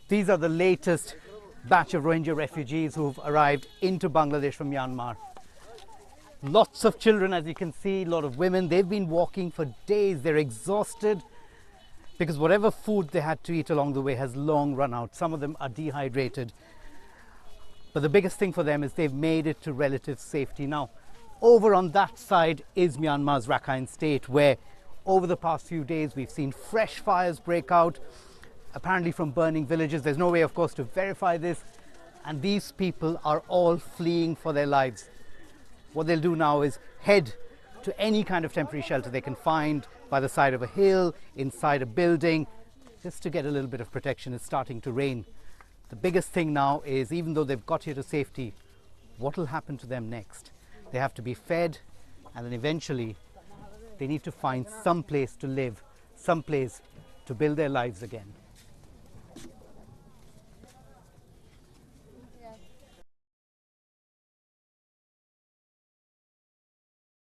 These are the latest batch of Rohingya refugees who've arrived into Bangladesh from Myanmar. Lots of children, as you can see, a lot of women. They've been walking for days. They're exhausted because whatever food they had to eat along the way has long run out. Some of them are dehydrated. But the biggest thing for them is they've made it to relative safety. Now, over on that side is Myanmar's Rakhine State, where over the past few days we've seen fresh fires break out, apparently from burning villages. There's no way, of course, to verify this. And these people are all fleeing for their lives. What they'll do now is head to any kind of temporary shelter they can find by the side of a hill, inside a building, just to get a little bit of protection. It's starting to rain. The biggest thing now is, even though they've got here to safety, what will happen to them next? They have to be fed, and then eventually they need to find some place to live, some place to build their lives again.